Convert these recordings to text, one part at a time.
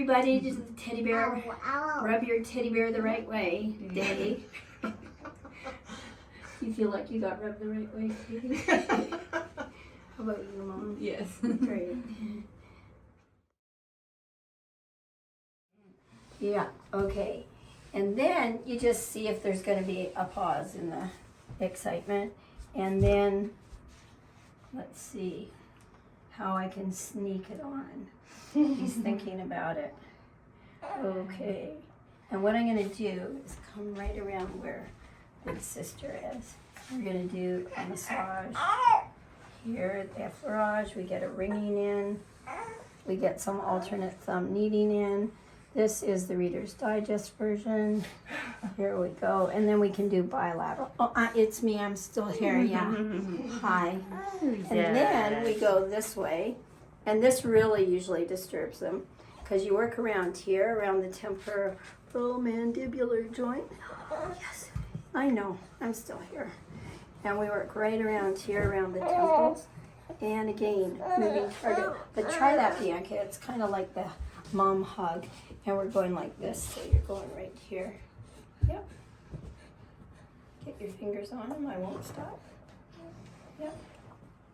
Everybody, just the teddy bear. Ow, ow. Rub your teddy bear the right way, Day. You feel like you got rubbed the right way, Katie? How about you, Mom? Yes. Great. Yeah, okay. And then you just see if there's going to be a pause in the excitement. And then, let's see how I can sneak it on. He's thinking about it. Okay. And what I'm going to do is come right around where Big Sister is. We're going to do a massage here at the effleurage. We get a ringing in. We get some alternate thumb kneading in. This is the Reader's Digest version. Here we go. And then we can do bilateral. Oh, it's me. I'm still here. Yeah. Hi. And then we go this way. And this really usually disturbs them because you work around here, around the temporomandibular joint. Yes, I know. I'm still here. And we work right around here, around the temples. And again, moving target. But try that, Bianca. It's kind of like the mom hug. And we're going like this, so you're going right here. Yep. Get your fingers on them. I won't stop. Yep.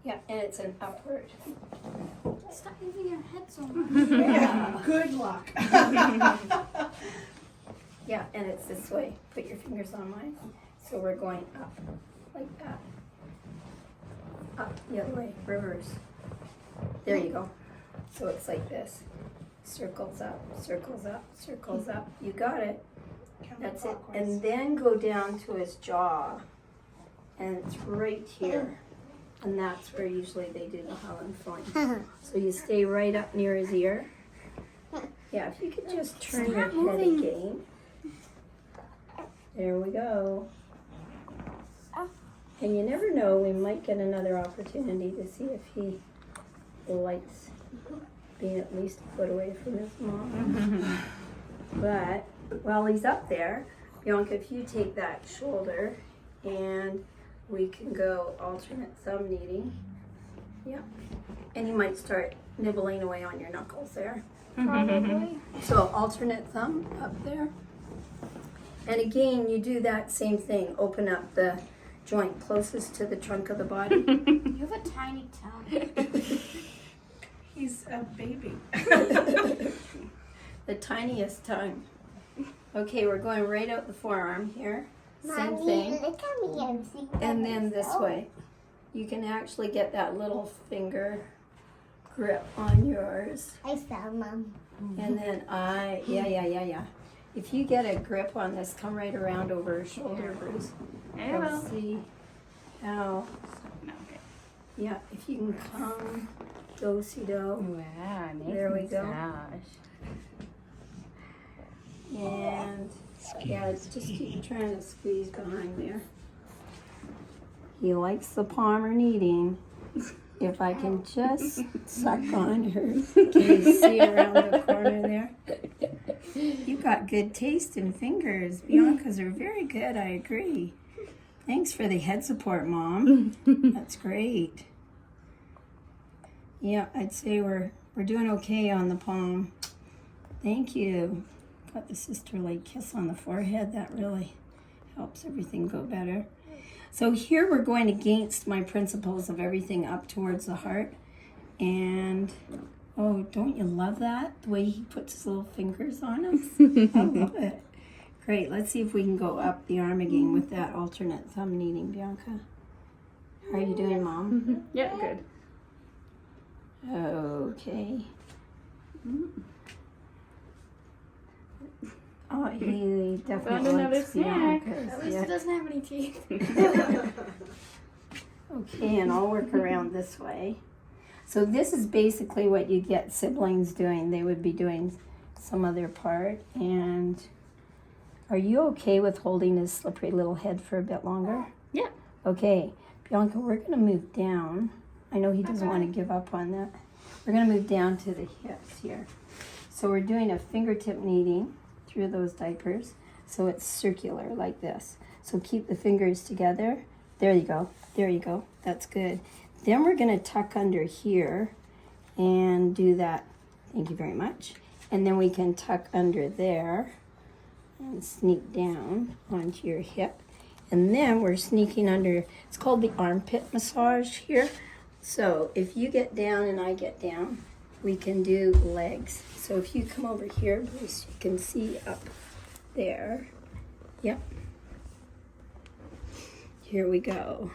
Yeah, and it's an upward. Stop moving your head so much. Yeah, good luck. Yeah, and it's this way. Put your fingers on mine. So we're going up, like that. Up, the other way, reverse. There you go. So it's like this. Circles up, circles up, circles up. You got it. That's it. And then go down to his jaw. And it's right here. And that's where usually they do the Holland fling. So you stay right up near his ear. Yeah, if you could just turn your head again. There we go. And you never know, we might get another opportunity to see if he likes being at least a foot away from his mom. But while he's up there, Bianca, if you take that shoulder and we can go alternate thumb kneading. Yeah. And you might start nibbling away on your knuckles there. Probably. So alternate thumb up there. And again, you do that same thing. Open up the joint closest to the trunk of the body. You have a tiny tongue. He's a baby. The tiniest tongue. Okay, we're going right out the forearm here. Same Mommy, thing. look at me and see. And then this way. You can actually get that little finger grip on yours. I found Mom. And then yeah. If you get a grip on this, come right around over her shoulder, Bruce. I will. See how, No, okay. yeah, if you can come, do-si-do. Wow, nice There we go. massage. And yeah, just keep trying to squeeze behind there. He likes the palmar kneading. If I can just suck on her. Can you see around the corner there? You got good taste in fingers. Bianca's are very good, I agree. Thanks for the head support, Mom. That's great. Yeah, I'd say we're doing okay on the palm. Thank you. Got the sister-like kiss on the forehead. That really helps everything go better. So here we're going against my principles of everything up towards the heart. And, oh, don't you love that? The way he puts his little fingers on him? I love it. Great. Let's see if we can go up the arm again with that alternate thumb kneading, Bianca. How are you doing, Mom? Yeah, good. Okay. Oh, he definitely Found another likes snack. Bianca's. At least Yeah. it doesn't have any teeth. Okay, and I'll work around this way. So this is basically what you get siblings doing. They would be doing some other part. And are you okay with holding his slippery little head for a bit longer? Yeah. Okay, Bianca, we're going to move down. I know he doesn't want to give up on that. We're going to move down to the hips here. So we're doing a fingertip kneading through those diapers. So it's circular like this. So keep the fingers together. There you go. There you go. That's good. Then we're going to tuck under here and do that. Thank you very much. And then we can tuck under there and sneak down onto your hip. And then we're sneaking under, it's called the armpit massage here. So if you get down and I get down, we can do legs. So if you come over here, Bruce, you can see up there. Yep. Here we go.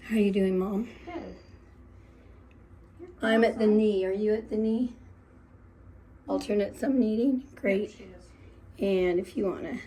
How you doing, Mom? Good. I'm at the knee. Are you at the knee? Alternate thumb kneading? Great. She is. And if you want to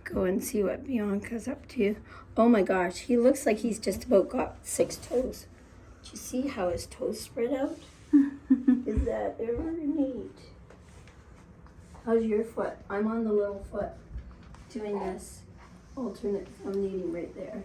go and see what Bianca's up to. Oh my gosh, he looks like he's just about got 6 toes. Do you see how his toes spread out? Is that ever neat? How's your foot? I'm on the little foot doing this alternate thumb kneading right there.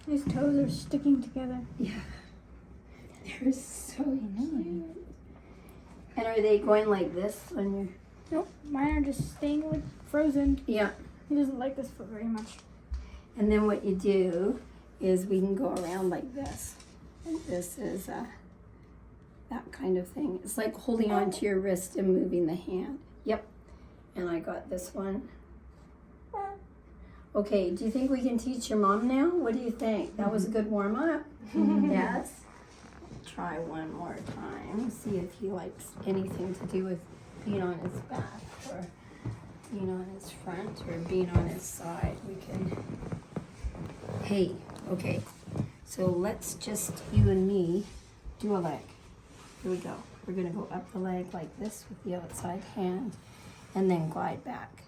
His toes are sticking together. Yeah. They're so cute. And are they going like this on your... Nope, mine are just staying with frozen. Yeah. He doesn't like this foot very much. And then what you do is we can go around like this. And this is that kind of thing. It's like holding on to your wrist and moving the hand. Yep. And I got this one. Okay, do you think we can teach your mom now? What do you think? That was a good warm-up? Yes? Try one more time. See if he likes anything to do with being on his back or being on his front or being on his side. We can... Hey, okay. So let's just, you and me, do a leg. Here we go. We're gonna go up the leg like this with the outside hand and then glide back.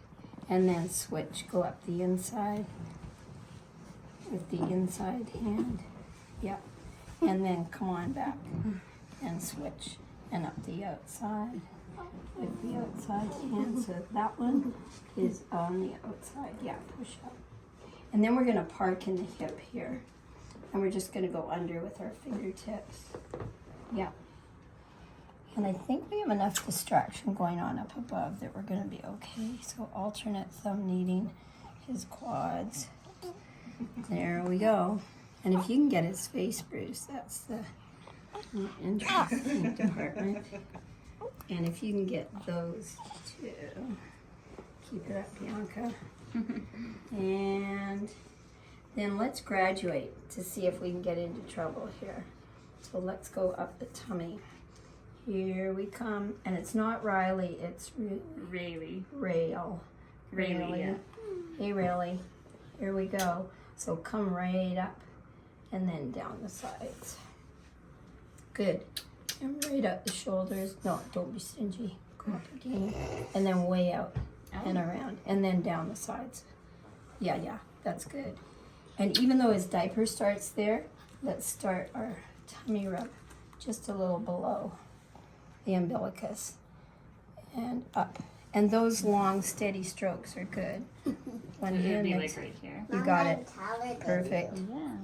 And then switch, go up the inside with the inside hand. Yep. And then come on back and switch. And up the outside with the outside hand. So that one is on the outside. Yeah, push up. And then we're gonna park in the hip here. And we're just gonna go under with our fingertips. Yeah. And I think we have enough distraction going on up above that we're gonna be okay. So alternate thumb kneading his quads. There we go. And if you can get his face, Bruce, that's the interesting department. And if you can get those two, keep it up, Bianca. And then let's graduate to see if we can get into trouble here. So let's go up the tummy. Here we come, and it's not Riley, it's Rayleigh. Rail. Rayleigh, yeah. Hey, Riley. Here we go. So come right up, and then down the sides. Good. And right up the shoulders. No, don't be stingy. Go up again, and then way out and around, and then down the sides. Yeah, that's good. And even though his diaper starts there, let's start our tummy rub just a little below the umbilicus and up. And those long, steady strokes are good. One It'd hand be next. like right here. You got it. Perfect. Yeah.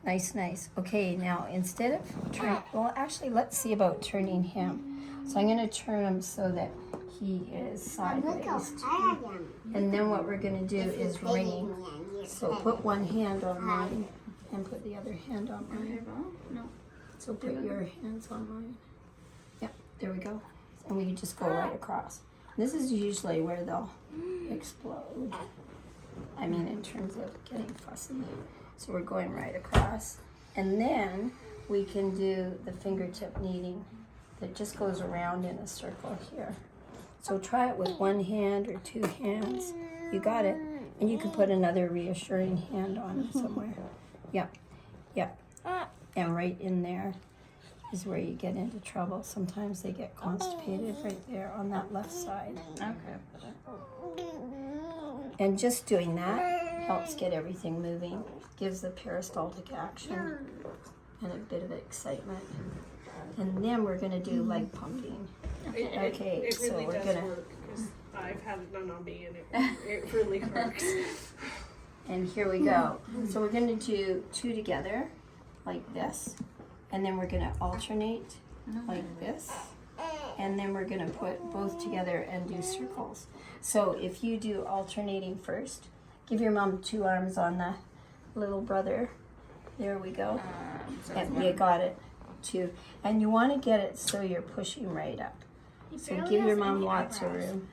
Nice. Okay, now instead of turn, well, actually, let's see about turning him. So I'm going to turn him so that he is sideways. And then what we're going to do is ring. So put one hand on mine and put the other hand on mine. No. So put your hands on mine. Yep, there we go. And we just go right across. This is usually where they'll explode. I mean, in terms of getting fussy. So we're going right across. And then we can do the fingertip kneading that just goes around in a circle here. So try it with one hand or two hands. You got it. And you can put another reassuring hand on it somewhere. Yep. And right in there is where you get into trouble. Sometimes they get constipated right there on that left side. Okay. And just doing that helps get everything moving. Gives the peristaltic action and a bit of excitement. And then we're going to do leg pumping. Okay, It really so we're does going to... work because I've had it done on me and it really works. And here we go. So we're going to do two together like this. And then we're going to alternate like this. And then we're going to put both together and do circles. So if you do alternating first, give your mom 2 arms on the little brother. There we go. So And you got it. too. And you want to get it so you're pushing right up. So give your mom lots of room.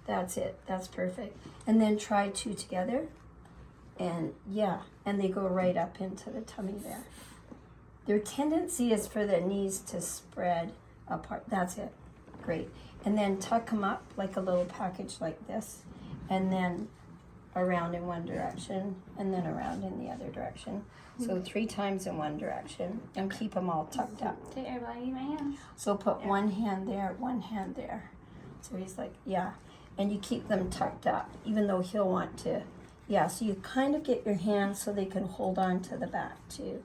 That's it. That's perfect. And then try two together. And yeah, and they go right up into the tummy there. Their tendency is for the knees to spread apart. That's it. Great. And then tuck them up like a little package like this. And then around in one direction and then around in the other direction. So 3 times in one direction and keep them all tucked up. Take everybody in my hands. So put one hand there, one hand there. So he's like, yeah. And you keep them tucked up, even though he'll want to. Yeah, so you kind of get your hands so they can hold on to the back too.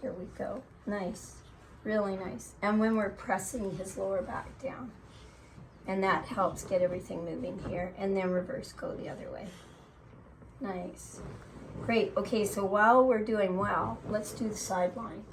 Here we go. Nice. Really nice. And when we're pressing his lower back down. And that helps get everything moving here. And then reverse go the other way. Nice. Great. Okay, so while we're doing well, let's do the sideline.